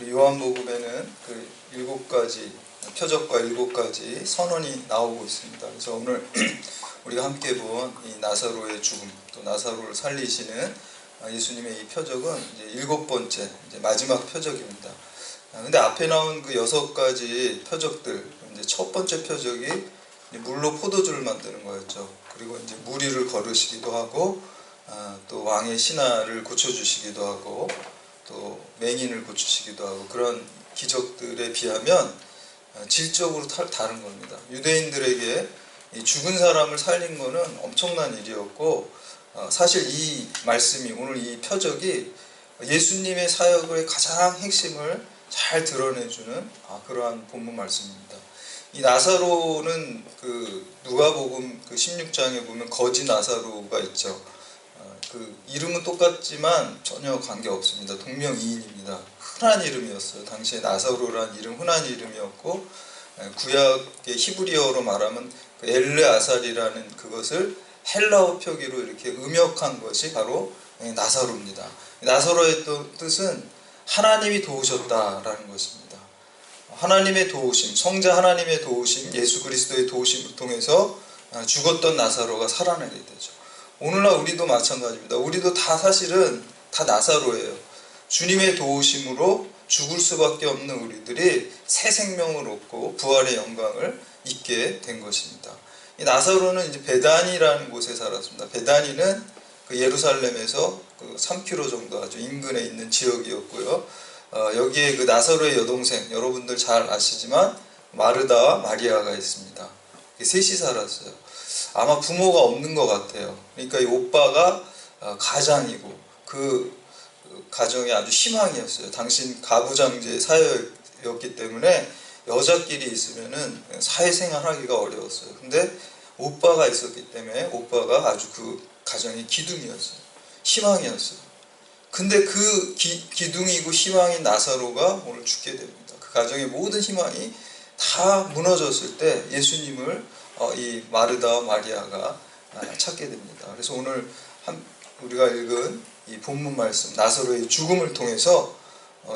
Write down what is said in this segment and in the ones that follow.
우리 요한복음에는 그 7가지 표적과 7가지 선언이 나오고 있습니다. 그래서 오늘 우리가 함께 본 이 나사로의 죽음, 또 나사로를 살리시는 예수님의 이 표적은 이제 7번째, 이제 마지막 표적입니다. 근데 앞에 나온 그 6가지 표적들, 이제 첫 번째 표적이 물로 포도주를 만드는 거였죠. 그리고 이제 무리를 걸으시기도 하고, 또 왕의 신하를 고쳐주시기도 하고, 또 맹인을 고치시기도 하고, 그런 기적들에 비하면 질적으로 다른 겁니다. 유대인들에게 이 죽은 사람을 살린 거는 엄청난 일이었고, 사실 이 말씀이, 오늘 이 표적이 예수님의 사역의 가장 핵심을 잘 드러내주는 그러한 본문 말씀입니다. 이 나사로는 그 누가복음 그 16장에 보면 거지 나사로가 있죠. 그 이름은 똑같지만 전혀 관계없습니다. 동명이인입니다. 흔한 이름이었어요. 당시에 나사로라는 이름 흔한 이름이었고, 구약의 히브리어로 말하면 그 엘르아살이라는 그것을 헬라어 표기로 이렇게 음역한 것이 바로 나사로입니다. 나사로의 뜻은 하나님이 도우셨다라는 것입니다. 하나님의 도우심, 성자 하나님의 도우심, 예수 그리스도의 도우심을 통해서 죽었던 나사로가 살아나게 되죠. 오늘날 우리도 마찬가지입니다. 우리도 다 사실은 다 나사로예요. 주님의 도우심으로 죽을 수밖에 없는 우리들이 새 생명을 얻고 부활의 영광을 잊게 된 것입니다. 이 나사로는 이제 베다니라는 곳에 살았습니다. 베다니는 그 예루살렘에서 그 3km 정도 아주 인근에 있는 지역이었고요. 여기에 그 나사로의 여동생, 여러분들 잘 아시지만 마르다와 마리아가 있습니다. 셋이 살았어요. 아마 부모가 없는 것 같아요. 그러니까 이 오빠가 가장이고 그 가정이 아주 희망이었어요. 당신 가부장제 사회였기 때문에 여자끼리 있으면은 사회생활 하기가 어려웠어요. 근데 오빠가 있었기 때문에 오빠가 아주 그 가정의 기둥이었어요. 희망이었어요. 근데 그 기둥이고 희망인 나사로가 오늘 죽게 됩니다. 그 가정의 모든 희망이 다 무너졌을 때 예수님을 이 마르다와 마리아가 찾게 됩니다. 그래서 오늘 우리가 읽은 이 본문 말씀 나사로의 죽음을 통해서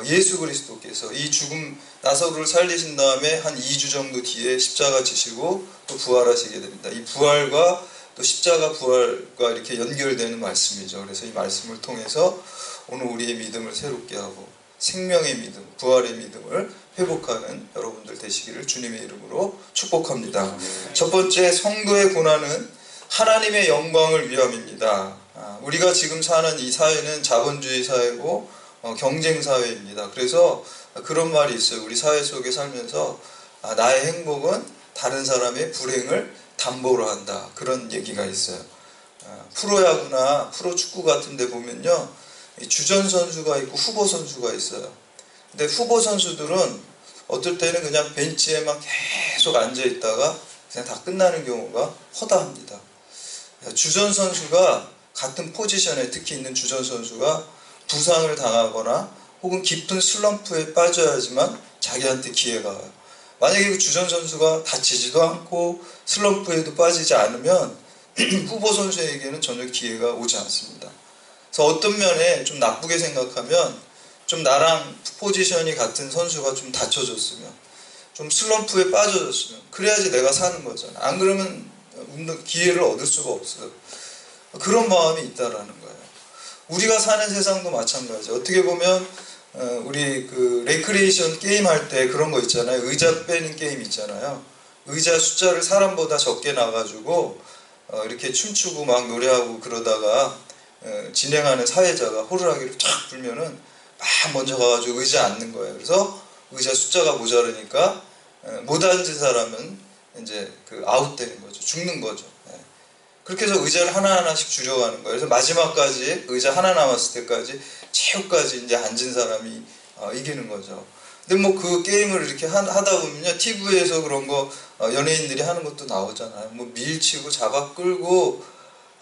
예수 그리스도께서 이 죽음 나사로를 살리신 다음에 한 2주 정도 뒤에 십자가 지시고 또 부활하시게 됩니다. 이 부활과 또 십자가 부활과 이렇게 연결되는 말씀이죠. 그래서 이 말씀을 통해서 오늘 우리의 믿음을 새롭게 하고 생명의 믿음, 부활의 믿음을 회복하는 여러분들 되시기를 주님의 이름으로 축복합니다. 첫 번째, 성도의 고난은 하나님의 영광을 위함입니다. 우리가 지금 사는 이 사회는 자본주의 사회고 경쟁 사회입니다. 그래서 그런 말이 있어요. 우리 사회 속에 살면서 나의 행복은 다른 사람의 불행을 담보로 한다. 그런 얘기가 있어요. 프로야구나 프로축구 같은 데 보면요, 주전 선수가 있고 후보 선수가 있어요. 근데 후보 선수들은 어떨 때는 그냥 벤치에만 계속 앉아 있다가 그냥 다 끝나는 경우가 허다합니다. 주전 선수가 같은 포지션에 특히 있는 주전 선수가 부상을 당하거나 혹은 깊은 슬럼프에 빠져야지만 자기한테 기회가 와요. 만약에 그 주전 선수가 다치지도 않고 슬럼프에도 빠지지 않으면 후보 선수에게는 전혀 기회가 오지 않습니다. 그래서 어떤 면에 좀 나쁘게 생각하면 좀 나랑 포지션이 같은 선수가 좀 다쳐졌으면, 좀 슬럼프에 빠져졌으면, 그래야지 내가 사는 거잖아. 안 그러면 기회를 얻을 수가 없어요. 그런 마음이 있다라는 거예요. 우리가 사는 세상도 마찬가지. 어떻게 보면 우리 그 레크레이션 게임 할 때 그런 거 있잖아요. 의자 빼는 게임 있잖아요. 의자 숫자를 사람보다 적게 놔가지고 이렇게 춤추고 막 노래하고 그러다가 진행하는 사회자가 호루라기를 쫙 불면은 막 먼저 가가지고 의자 앉는 거예요. 그래서 의자 숫자가 모자르니까 못 앉은 사람은 이제 그 아웃되는 거죠. 죽는 거죠. 그렇게 해서 의자를 하나하나씩 줄여가는 거예요. 그래서 마지막까지 의자 하나 남았을 때까지 최후까지 이제 앉은 사람이 이기는 거죠. 근데 뭐 그 게임을 이렇게 하다 보면요, TV에서 그런 거 연예인들이 하는 것도 나오잖아요. 뭐 밀치고 잡아 끌고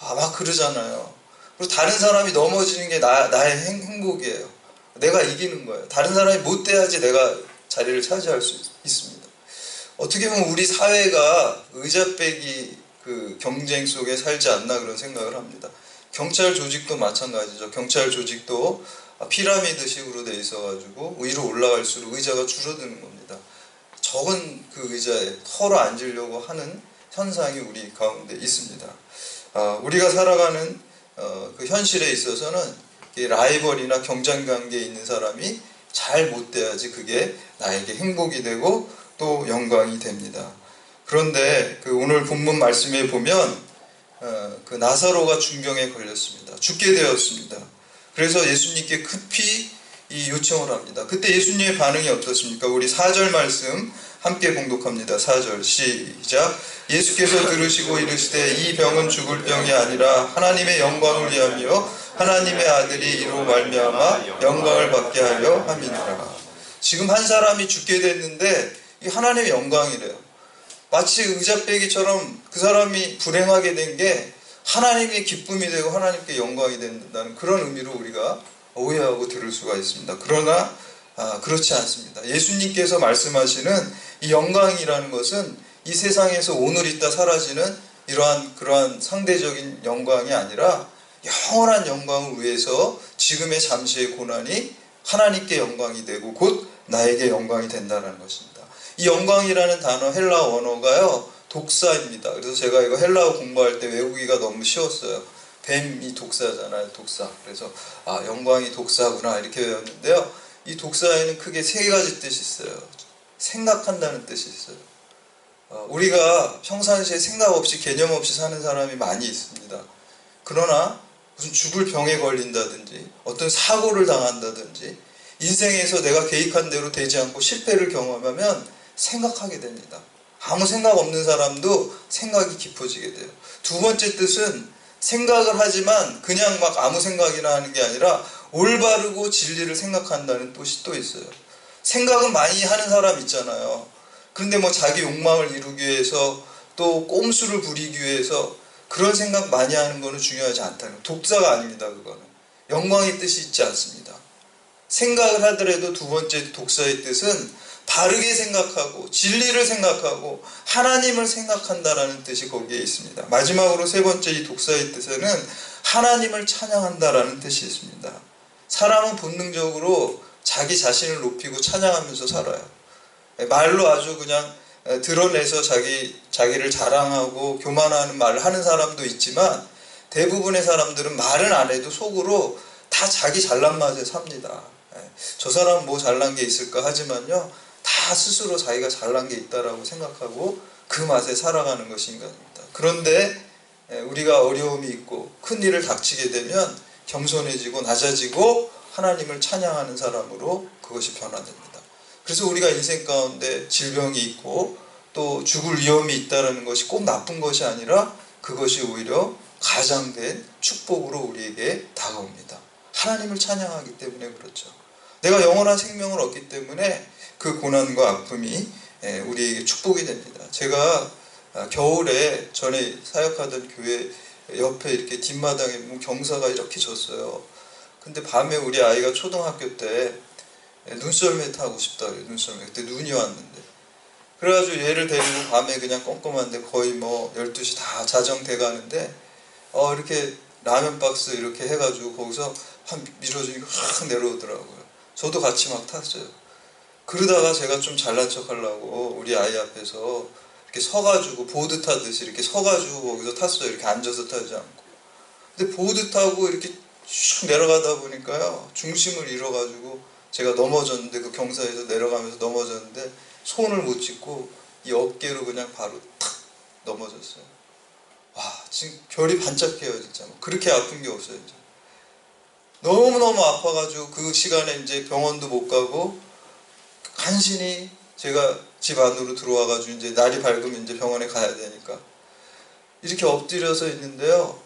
막 그러잖아요. 그리고 다른 사람이 넘어지는 게 나의 행복이에요. 내가 이기는 거예요. 다른 사람이 못 돼야지 내가 자리를 차지할 수 있습니다. 어떻게 보면 우리 사회가 의자 빼기 그 경쟁 속에 살지 않나 그런 생각을 합니다. 경찰 조직도 마찬가지죠. 경찰 조직도 피라미드식으로 돼 있어가지고 위로 올라갈수록 의자가 줄어드는 겁니다. 적은 그 의자에 서로 앉으려고 하는 현상이 우리 가운데 있습니다. 우리가 살아가는 그 현실에 있어서는 라이벌이나 경쟁 관계에 있는 사람이 잘 못 돼야지 그게 나에게 행복이 되고 또 영광이 됩니다. 그런데 그 오늘 본문 말씀에 보면 그 나사로가 중병에 걸렸습니다. 죽게 되었습니다. 그래서 예수님께 급히 이 요청을 합니다. 그때 예수님의 반응이 어떻습니까? 우리 4절 말씀 함께 봉독합니다. 4절 시작. 예수께서 들으시고 이르시되 이 병은 죽을 병이 아니라 하나님의 영광을 위하며 하나님의 아들이 이로 말미암아 영광을 받게 하려 함이니라. 지금 한 사람이 죽게 됐는데 이 하나님의 영광이래요. 마치 의자빼기처럼 그 사람이 불행하게 된 게 하나님의 기쁨이 되고 하나님께 영광이 된다는 그런 의미로 우리가 오해하고 들을 수가 있습니다. 그러나 그렇지 않습니다. 예수님께서 말씀하시는 이 영광이라는 것은 이 세상에서 오늘 있다 사라지는 그러한 상대적인 영광이 아니라 영원한 영광을 위해서 지금의 잠시의 고난이 하나님께 영광이 되고 곧 나에게 영광이 된다는 것입니다. 이 영광이라는 단어 헬라어 원어가요 독사입니다. 그래서 제가 이거 헬라어 공부할 때 외우기가 너무 쉬웠어요. 뱀이 독사잖아요. 독사. 그래서 영광이 독사구나 이렇게 외웠는데요. 이 독사에는 크게 세 가지 뜻이 있어요. 생각한다는 뜻이 있어요. 우리가 평상시에 생각 없이 개념 없이 사는 사람이 많이 있습니다. 그러나 무슨 죽을 병에 걸린다든지 어떤 사고를 당한다든지 인생에서 내가 계획한 대로 되지 않고 실패를 경험하면 생각하게 됩니다. 아무 생각 없는 사람도 생각이 깊어지게 돼요. 두 번째 뜻은 생각을 하지만 그냥 막 아무 생각이나 하는 게 아니라 올바르고 진리를 생각한다는 뜻이 또 있어요. 생각은 많이 하는 사람 있잖아요. 그런데 뭐 자기 욕망을 이루기 위해서 또 꼼수를 부리기 위해서 그런 생각 많이 하는 거는 중요하지 않다는 독사가 아닙니다. 그거는 영광의 뜻이 있지 않습니다. 생각을 하더라도 두 번째 독사의 뜻은 바르게 생각하고 진리를 생각하고 하나님을 생각한다라는 뜻이 거기에 있습니다. 마지막으로 세 번째 이 독사의 뜻에는 하나님을 찬양한다라는 뜻이 있습니다. 사람은 본능적으로 자기 자신을 높이고 찬양하면서 살아요. 말로 아주 그냥 드러내서 자기를 자랑하고 교만하는 말을 하는 사람도 있지만 대부분의 사람들은 말은 안 해도 속으로 다 자기 잘난 맛에 삽니다. 저 사람은 뭐 잘난 게 있을까 하지만요 다 스스로 자기가 잘난 게 있다라고 생각하고 그 맛에 살아가는 것이 인간입니다. 그런데 우리가 어려움이 있고 큰 일을 닥치게 되면 겸손해지고 낮아지고 하나님을 찬양하는 사람으로 그것이 변화됩니다. 그래서 우리가 인생 가운데 질병이 있고 또 죽을 위험이 있다는 것이 꼭 나쁜 것이 아니라 그것이 오히려 가장된 축복으로 우리에게 다가옵니다. 하나님을 찬양하기 때문에 그렇죠. 내가 영원한 생명을 얻기 때문에 그 고난과 아픔이 우리에게 축복이 됩니다. 제가 겨울에 전에 사역하던 교회 옆에 이렇게 뒷마당에 경사가 이렇게 졌어요. 근데 밤에 우리 아이가 초등학교 때 눈썰매 타고 싶다 그래요. 눈썰매. 그때 눈이 왔는데. 그래가지고 얘를 데리고 밤에 그냥 껌껌한데 거의 뭐 12시 다 자정돼 가는데 이렇게 라면 박스 이렇게 해가지고 거기서 한 밀어주니까 확 내려오더라고요. 저도 같이 막 탔어요. 그러다가 제가 좀 잘난 척 하려고 우리 아이 앞에서 이렇게 서가지고 보드 타듯이 이렇게 서가지고 거기서 탔어요. 이렇게 앉아서 타지 않고. 근데 보드 타고 이렇게 슉 내려가다 보니까요. 중심을 잃어가지고 제가 넘어졌는데 그 경사에서 내려가면서 넘어졌는데 손을 못 짚고 이 어깨로 그냥 바로 탁 넘어졌어요. 와, 지금 별이 반짝해요, 진짜. 그렇게 아픈 게 없어요, 이제. 너무너무 아파가지고 그 시간에 이제 병원도 못 가고 간신히 제가 집 안으로 들어와가지고 이제 날이 밝으면 이제 병원에 가야 되니까 이렇게 엎드려서 있는데요.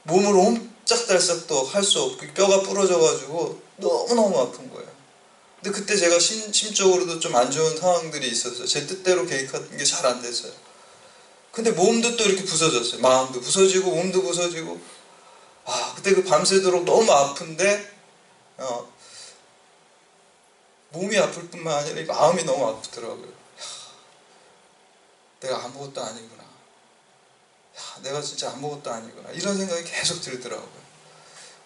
몸을 옴짝달싹도 할 수 없고 뼈가 부러져가지고 너무너무 아픈 거예요. 근데 그때 제가 심적으로도 좀 안 좋은 상황들이 있었어요. 제 뜻대로 계획한 게 잘 안 됐어요. 근데 몸도 또 이렇게 부서졌어요. 마음도 부서지고 몸도 부서지고 그때 그 밤새도록 너무 아픈데 몸이 아플 뿐만 아니라 마음이 너무 아프더라고요. 내가 아무것도 아니구나. 내가 진짜 아무것도 아니구나. 이런 생각이 계속 들더라고요.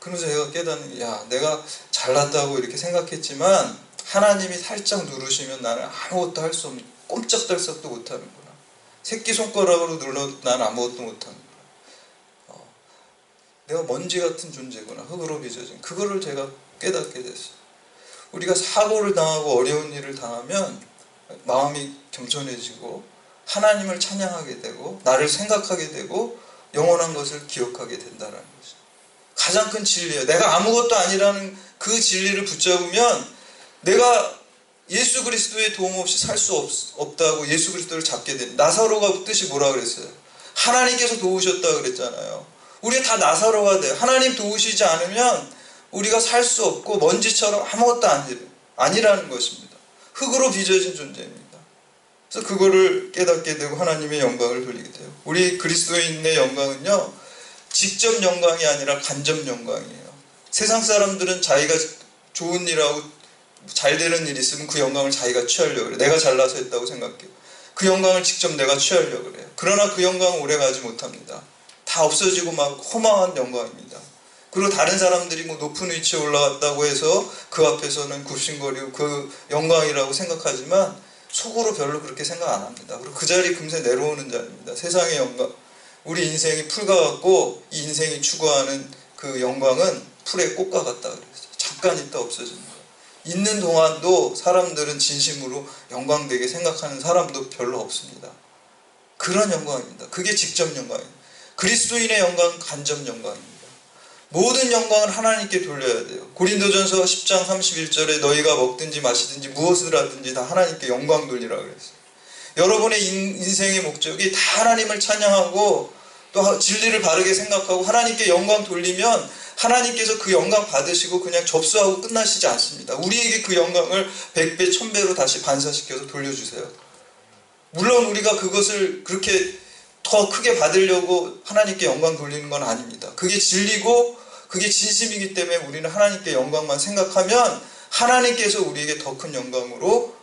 그러면서 제가 깨닫는 게, 야, 내가 잘났다고 이렇게 생각했지만 하나님이 살짝 누르시면 나는 아무것도 할 수 없는, 꼼짝달싹도 못하는구나. 새끼손가락으로 눌러도 나는 아무것도 못하는구나. 내가 먼지 같은 존재구나. 흙으로 빚어진. 그거를 제가 깨닫게 됐어요. 우리가 사고를 당하고 어려운 일을 당하면 마음이 겸손해지고 하나님을 찬양하게 되고 나를 생각하게 되고 영원한 것을 기억하게 된다는 거죠. 가장 큰 진리예요. 내가 아무것도 아니라는 그 진리를 붙잡으면 내가 예수 그리스도의 도움 없이 살 수 없다고 예수 그리스도를 잡게 됩니다. 나사로가 뜻이 뭐라 그랬어요? 하나님께서 도우셨다 그랬잖아요. 우리가 다 나사로가 돼요. 하나님 도우시지 않으면 우리가 살 수 없고 먼지처럼 아무것도 아니라는 것입니다. 흙으로 빚어진 존재입니다. 그래서 그거를 깨닫게 되고 하나님의 영광을 돌리게 돼요. 우리 그리스도인의 영광은요, 직접 영광이 아니라 간접 영광이에요. 세상 사람들은 자기가 좋은 일하고 잘 되는 일이 있으면 그 영광을 자기가 취하려고 그래요. 내가 잘나서 했다고 생각해요. 그 영광을 직접 내가 취하려고 그래요. 그러나 그 영광은 오래가지 못합니다. 다 없어지고 막 허망한 영광입니다. 그리고 다른 사람들이 뭐 높은 위치에 올라갔다고 해서 그 앞에서는 굽신거리고 그 영광이라고 생각하지만 속으로 별로 그렇게 생각 안 합니다. 그리고 그 자리 금세 내려오는 자리입니다. 세상의 영광. 우리 인생이 풀과 같고 이 인생이 추구하는 그 영광은 풀의 꽃과 같다 그랬어요. 잠깐 있다 없어지는 거예요. 있는 동안도 사람들은 진심으로 영광되게 생각하는 사람도 별로 없습니다. 그런 영광입니다. 그게 직접 영광입니다. 그리스도인의 영광은 간접 영광입니다. 모든 영광을 하나님께 돌려야 돼요. 고린도전서 10장 31절에 너희가 먹든지 마시든지 무엇을 하든지 다 하나님께 영광 돌리라 그랬어요. 여러분의 인생의 목적이 다 하나님을 찬양하고 또 진리를 바르게 생각하고 하나님께 영광 돌리면 하나님께서 그 영광 받으시고 그냥 접수하고 끝나시지 않습니다. 우리에게 그 영광을 100배, 1000배로 다시 반사시켜서 돌려주세요. 물론 우리가 그것을 그렇게 더 크게 받으려고 하나님께 영광 돌리는 건 아닙니다. 그게 진리고 그게 진심이기 때문에 우리는 하나님께 영광만 생각하면 하나님께서 우리에게 더 큰 영광으로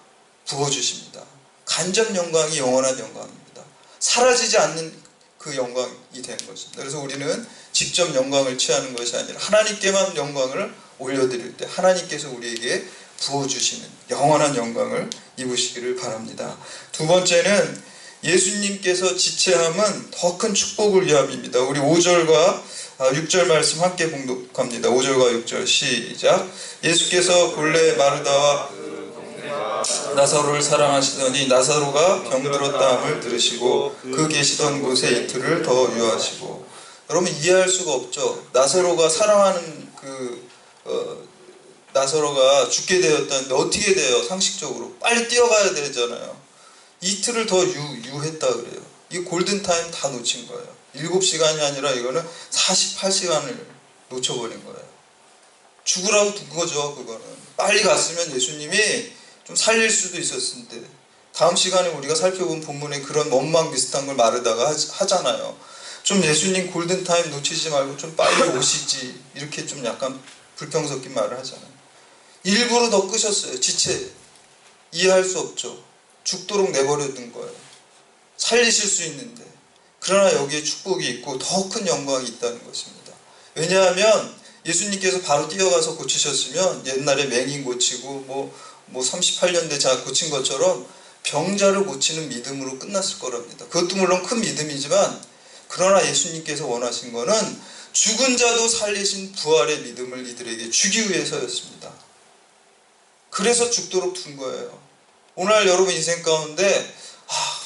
부어주십니다. 간접 영광이 영원한 영광입니다. 사라지지 않는 그 영광이 된 것입니다. 그래서 우리는 직접 영광을 취하는 것이 아니라 하나님께만 영광을 올려드릴 때 하나님께서 우리에게 부어주시는 영원한 영광을 입으시기를 바랍니다. 두 번째는 예수님께서 지체함은 더 큰 축복을 위함입니다. 우리 5절과 6절 말씀 함께 봉독합니다. 5절과 6절 시작. 예수께서 본래 마르다와 나사로를 사랑하시더니 나사로가 병들었다 함을 들으시고 그 계시던 곳에 이틀을 더 유하시고. 여러분 이해할 수가 없죠. 나사로가 사랑하는 나사로가 죽게 되었다는데 어떻게 돼요? 상식적으로 빨리 뛰어가야 되잖아요. 이틀을 더 유했다 그래요. 이 골든타임 다 놓친 거예요. 7시간이 아니라 이거는 48시간을 놓쳐버린 거예요. 죽으라고 둔 거죠. 그거는 빨리 갔으면 예수님이 좀 살릴 수도 있었을 텐데. 다음 시간에 우리가 살펴본 본문에 그런 원망 비슷한 걸 마르다가 하잖아요. 좀 예수님 골든타임 놓치지 말고 좀 빨리 오시지, 이렇게 좀 약간 불평 섞인 말을 하잖아요. 일부러 더 끄셨어요. 지체. 이해할 수 없죠. 죽도록 내버려 둔 거예요. 살리실 수 있는데. 그러나 여기에 축복이 있고 더 큰 영광이 있다는 것입니다. 왜냐하면 예수님께서 바로 뛰어가서 고치셨으면 옛날에 맹인 고치고 뭐 38년 대 자 고친 것처럼 병자를 고치는 믿음으로 끝났을 거랍니다. 그것도 물론 큰 믿음이지만 그러나 예수님께서 원하신 것은 죽은 자도 살리신 부활의 믿음을 이들에게 주기 위해서였습니다. 그래서 죽도록 둔 거예요. 오늘 여러분 인생 가운데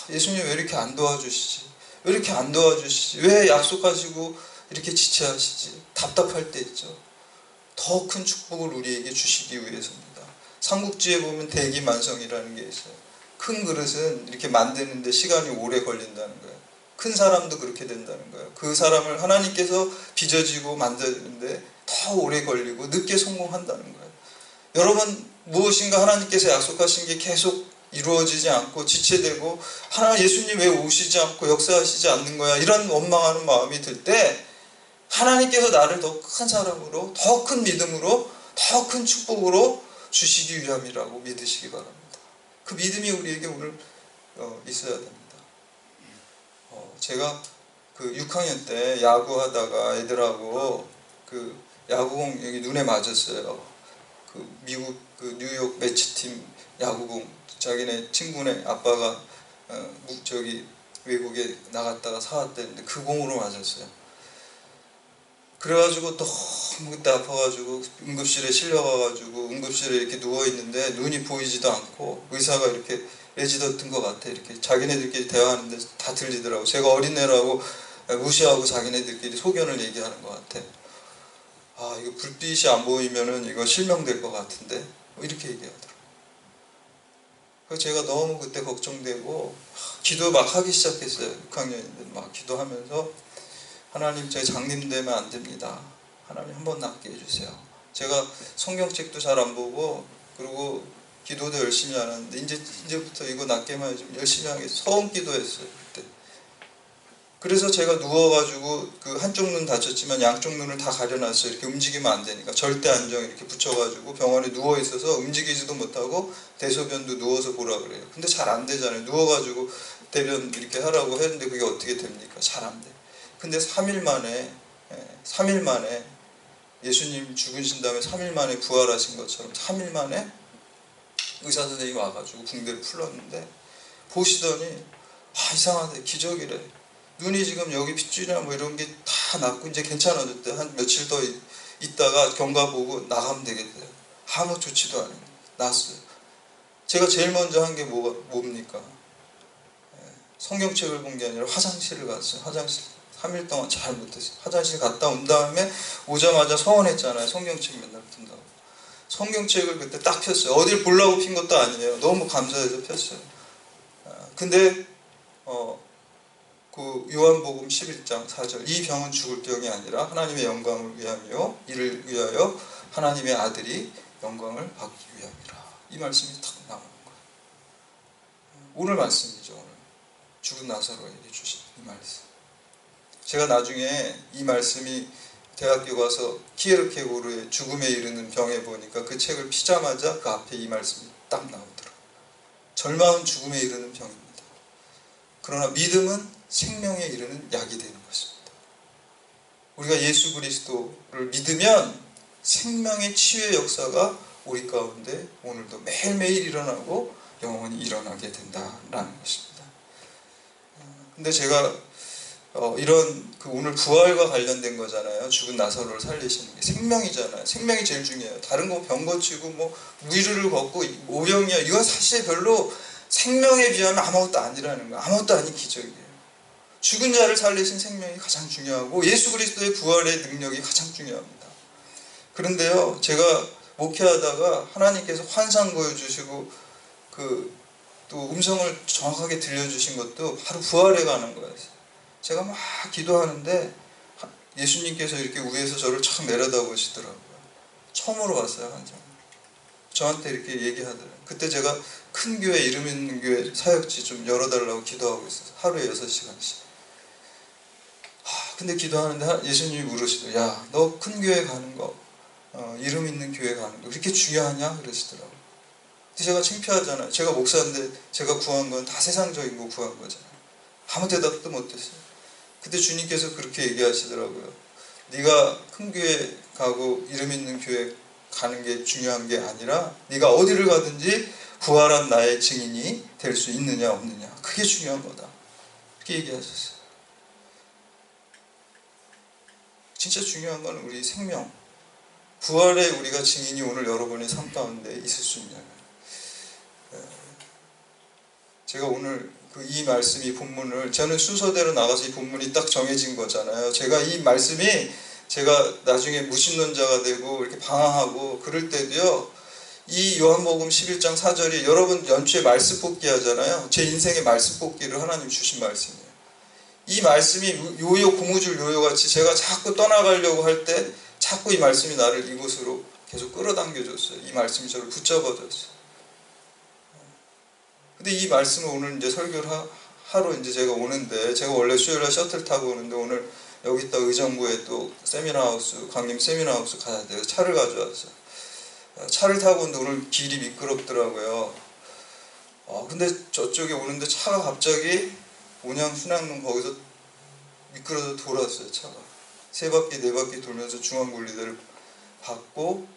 예수님 왜 이렇게 안 도와주시지? 왜 이렇게 안 도와주시지? 왜 약속하시고 이렇게 지체하시지? 답답할 때 있죠. 더 큰 축복을 우리에게 주시기 위해서입니다. 삼국지에 보면 대기만성이라는 게 있어요. 큰 그릇은 이렇게 만드는데 시간이 오래 걸린다는 거예요. 큰 사람도 그렇게 된다는 거예요. 그 사람을 하나님께서 빚어지고 만드는데 더 오래 걸리고 늦게 성공한다는 거예요. 여러분 무엇인가 하나님께서 약속하신 게 계속 이루어지지 않고 지체되고 예수님 왜 오시지 않고 역사하시지 않는 거야, 이런 원망하는 마음이 들 때 하나님께서 나를 더 큰 사람으로, 더 큰 믿음으로, 더 큰 축복으로 주시기 위함이라고 믿으시기 바랍니다. 그 믿음이 우리에게 오늘 있어야 됩니다. 제가 그 6학년 때 야구하다가 애들하고 그 야구공 여기 눈에 맞았어요. 그 미국 그 뉴욕 매치팀 야구공, 자기네 친구네 아빠가 저기 외국에 나갔다가 사왔대는데 그 공으로 맞았어요. 그래가지고 너무 그때 아파가지고 응급실에 실려가가지고 응급실에 이렇게 누워있는데 눈이 보이지도 않고 의사가 이렇게 레지던트인 것 같아. 이렇게 자기네들끼리 대화하는데 다 들리더라고. 제가 어린애라고 무시하고 자기네들끼리 소견을 얘기하는 것 같아. 아, 이거 불빛이 안 보이면은 이거 실명될 것 같은데 이렇게 얘기하더라고. 그래서 제가 너무 그때 걱정되고 기도 막 하기 시작했어요. 6학년인데 막 기도하면서 하나님, 제 장님 되면 안 됩니다. 하나님 한번 낫게 해주세요. 제가 성경책도 잘 안 보고 그리고 기도도 열심히 안 하는데 이제부터 이거 낫게만 해주면 열심히 하겠어요. 소원 기도했어요 그때. 그래서 제가 누워가지고 그 한쪽 눈 다쳤지만 양쪽 눈을 다 가려놨어요. 이렇게 움직이면 안 되니까 절대 안정 이렇게 붙여가지고 병원에 누워 있어서 움직이지도 못하고 대소변도 누워서 보라 그래요. 근데 잘 안 되잖아요. 누워가지고 대변 이렇게 하라고 했는데 그게 어떻게 됩니까? 잘 안 돼. 근데 3일 만에 예수님 죽으신 다음에 3일 만에 부활하신 것처럼 3일 만에 의사 선생님이 와가지고 붕대를 풀었는데 보시더니 이상하대. 기적이래. 눈이 지금 여기 핏줄이나 뭐 이런 게 다 났고 이제 괜찮아졌대. 한 며칠 더 있다가 경과 보고 나가면 되겠대요. 아무 조치도 안 했는데 났어요. 제가 제일 먼저 한 게 뭡니까? 성경책을 본 게 아니라 화장실을 갔어요. 화장실 3일 동안 잘 못했어요. 화장실 갔다 온 다음에 오자마자 서원했잖아요. 성경책 맨날 푼다고. 성경책을 그때 딱 폈어요. 어딜 보려고 핀 것도 아니에요. 너무 감사해서 폈어요. 근데 그 요한복음 11장 4절, 이 병은 죽을 병이 아니라 하나님의 영광을 위함이요 이를 위하여 하나님의 아들이 영광을 받기 위함이라. 이 말씀이 딱 나오는 거예요. 오늘 말씀이죠. 오늘 죽은 나사로에게 주신 이 말씀. 제가 나중에 이 말씀이 대학교 가서 키에르케고르의 죽음에 이르는 병에 보니까 그 책을 피자마자 그 앞에 이 말씀이 딱 나오더라고요. 절망은 죽음에 이르는 병입니다. 그러나 믿음은 생명에 이르는 약이 되는 것입니다. 우리가 예수 그리스도를 믿으면 생명의 치유의 역사가 우리 가운데 오늘도 매일매일 일어나고 영원히 일어나게 된다라는 것입니다. 근데 제가 이런 그 오늘 부활과 관련된 거잖아요. 죽은 나사로를 살리시는 게 생명이잖아요. 생명이 제일 중요해요. 다른 거 병 고치고 뭐 위로를 걷고 오병이야, 이건 사실 별로 생명에 비하면 아무것도 아니라는 거예요. 아무것도 아닌 기적이에요. 죽은 자를 살리신 생명이 가장 중요하고 예수 그리스도의 부활의 능력이 가장 중요합니다. 그런데요, 제가 목회하다가 하나님께서 환상 보여주시고 또 음성을 정확하게 들려주신 것도 바로 부활에 관한 거였어요. 제가 막 기도하는데 예수님께서 이렇게 위에서 저를 촥 내려다보시더라고요. 처음으로 봤어요, 환상. 저한테 이렇게 얘기하더라고요. 그때 제가 큰 교회, 이름 있는 교회 사역지 좀 열어달라고 기도하고 있었어요. 하루에 6시간씩. 근데 기도하는데 예수님이 물으시더라고요. 야, 너 큰 교회 가는 거, 이름 있는 교회 가는 거 그렇게 중요하냐? 그러시더라고요. 근데 제가 창피하잖아요. 제가 목사인데 제가 구한 건 다 세상적인 거 구한 거잖아요. 아무 대답도 못했어요. 그때 주님께서 그렇게 얘기하시더라고요. 네가 큰 교회 가고 이름 있는 교회 가는 게 중요한 게 아니라 네가 어디를 가든지 부활한 나의 증인이 될 수 있느냐 없느냐, 그게 중요한 거다. 그렇게 얘기하셨어요. 진짜 중요한 건 우리 생명, 부활에 우리가 증인이 오늘 여러분의 삶 가운데 있을 수 있냐면, 제가 오늘 이 말씀이 본문을, 저는 순서대로 나가서 이 본문이 딱 정해진 거잖아요. 제가 이 말씀이 제가 나중에 무신론자가 되고 이렇게 방황하고 그럴 때도요, 이 요한복음 11장 4절이 여러분 연초에 말씀 뽑기 하잖아요. 제 인생의 말씀 뽑기를 하나님 주신 말씀이에요. 이 말씀이 요요, 고무줄 요요같이 제가 자꾸 떠나가려고 할 때 자꾸 이 말씀이 나를 이곳으로 계속 끌어당겨줬어요. 이 말씀이 저를 붙잡아줬어요. 근데 이 말씀을 오늘 이제 설교를 하러 이제 제가 오는데, 제가 원래 수요일에 셔틀 타고 오는데 오늘 여기 있다 의정부에 또 세미나하우스, 강림 세미나하우스 가야 돼요. 차를 가져왔어요. 차를 타고 오는데 오늘 길이 미끄럽더라고요. 근데 저쪽에 오는데 차가 갑자기 온양 순양로 거기서 미끄러져 돌았어요. 차가 3바퀴 4바퀴 돌면서 중앙분리대를 받고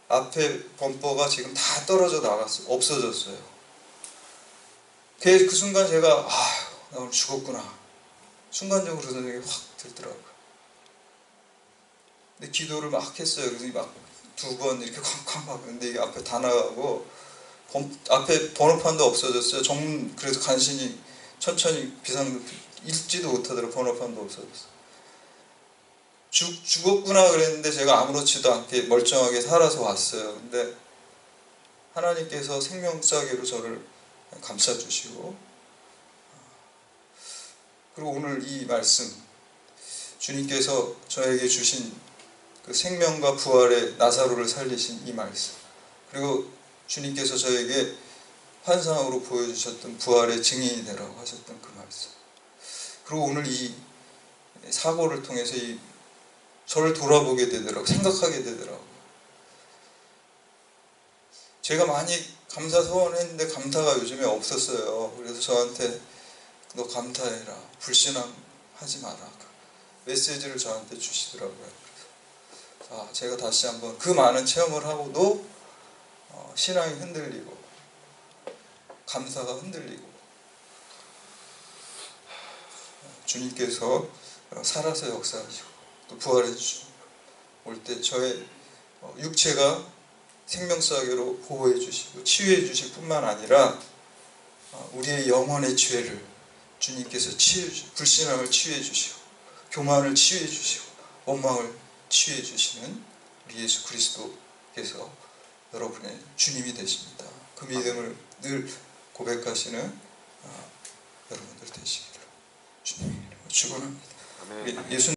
앞에 범퍼가 지금 다 떨어져 나갔어요. 없어졌어요. 그 순간 제가 나 오늘 죽었구나. 순간적으로 그런 생각이 확 들더라고요. 근데 기도를 막 했어요. 그래서 막 2번 이렇게 쾅쾅 박는데 이게 앞에 다 나가고 앞에 번호판도 없어졌어요. 그래서 간신히 천천히 비상등 읽지도 못하더라고요. 번호판도 없어졌어요. 죽었구나 그랬는데 제가 아무렇지도 않게 멀쩡하게 살아서 왔어요. 근데 하나님께서 생명사계로 저를 감싸주시고, 그리고 오늘 이 말씀, 주님께서 저에게 주신 그 생명과 부활의 나사로를 살리신 이 말씀, 그리고 주님께서 저에게 환상으로 보여주셨던 부활의 증인이 되라고 하셨던 그 말씀, 그리고 오늘 이 사고를 통해서 저를 돌아보게 되더라고요. 생각하게 되더라고요. 제가 많이 감사 소원했는데 감사가 요즘에 없었어요. 그래서 저한테 너 감사해라, 불신앙하지 마라, 메시지를 저한테 주시더라고요. 그래서 제가 다시 한번 그 많은 체험을 하고도 신앙이 흔들리고 감사가 흔들리고, 주님께서 살아서 역사하시고 또 부활해 주시고 올 때 저의 육체가 생명사계로 보호해 주시고 치유해 주실 뿐만 아니라 우리의 영혼의 죄를 주님께서 불신앙을 치유해 주시고 교만을 치유해 주시고 원망을 치유해 주시는 우리 예수 그리스도께서 여러분의 주님이 되십니다. 그 믿음을 늘 고백하시는 여러분들 되시기를 주님의 이름으로 축원합니다. 예수